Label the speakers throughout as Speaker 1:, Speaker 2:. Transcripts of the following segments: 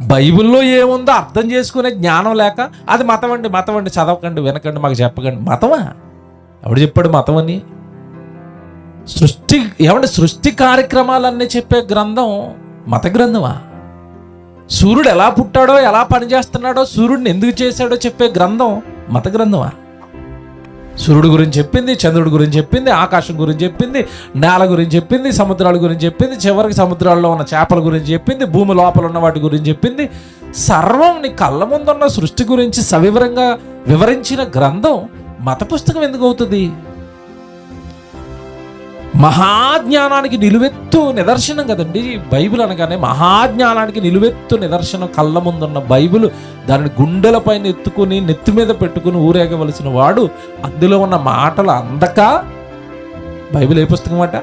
Speaker 1: బైబిల్లో ఏముందో అర్థం చేసుకునే జ్ఞానం లేక అది మతం అండి, మతం అండి, చదవకండి, వినకండి, మాకు చెప్పకండి. మతమా? ఎవడు చెప్పాడు మతం అని? సృష్టి కార్యక్రమాలన్నీ చెప్పే గ్రంథం మత గ్రంథమా? సూర్యుడు ఎలా పుట్టాడో, ఎలా పనిచేస్తున్నాడో, సూర్యుడిని ఎందుకు చేశాడో చెప్పే గ్రంథం మత గ్రంథమా? సూర్యుడు గురించి చెప్పింది, చంద్రుడి గురించి చెప్పింది, ఆకాశం గురించి చెప్పింది, నేల గురించి చెప్పింది, సముద్రాల గురించి చెప్పింది, చివరికి సముద్రాల్లో ఉన్న చేపల గురించి చెప్పింది, భూమి లోపల ఉన్న వాటి గురించి చెప్పింది. సర్వం నీ కళ్ళ ముందున్న సృష్టి గురించి సవివరంగా వివరించిన గ్రంథం మత పుస్తకం ఎందుకు అవుతుంది? మహాజ్ఞానానికి నిలువెత్తు నిదర్శనం కదండి బైబిల్ అనగానే. మహాజ్ఞానానికి నిలువెత్తు నిదర్శనం కళ్ళ ముందున్న బైబిల్. దానిని గుండెలపైన ఎత్తుకుని నెత్తి మీద పెట్టుకుని ఊరేగవలసిన వాడు అందులో ఉన్న మాటలు అందక బైబిల్ ఏ పుస్తకం అట?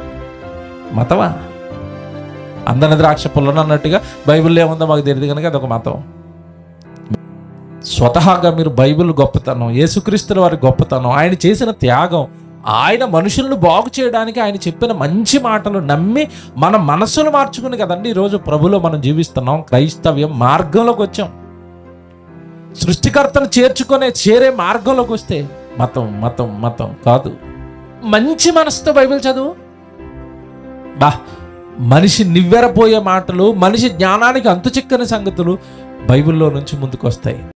Speaker 1: మతమా? అందని ద్రాక్ష పుల్లను అన్నట్టుగా బైబిల్లో ఏముందో మాకు తెలియదు కనుక అదొక మతం. స్వతహాగా మీరు బైబిల్ గొప్పతనం, యేసుక్రీస్తుల వారి గొప్పతనం, ఆయన చేసిన త్యాగం, ఆయన మనుషులను బాగు చేయడానికి ఆయన చెప్పిన మంచి మాటలు నమ్మి మన మనస్సులు మార్చుకుని కదండి ఈరోజు ప్రభులో మనం జీవిస్తున్నాం. క్రైస్తవ్యం మార్గంలోకి వచ్చాం. సృష్టికర్తను చేరే మార్గంలోకి వస్తే మతం మతం మతం కాదు. మంచి మనసుతో బైబిల్ చదువు. మనిషి నివ్వెరపోయే మాటలు, మనిషి జ్ఞానానికి అంతుచిక్కని సంగతులు బైబిల్లో నుంచి ముందుకు వస్తాయి.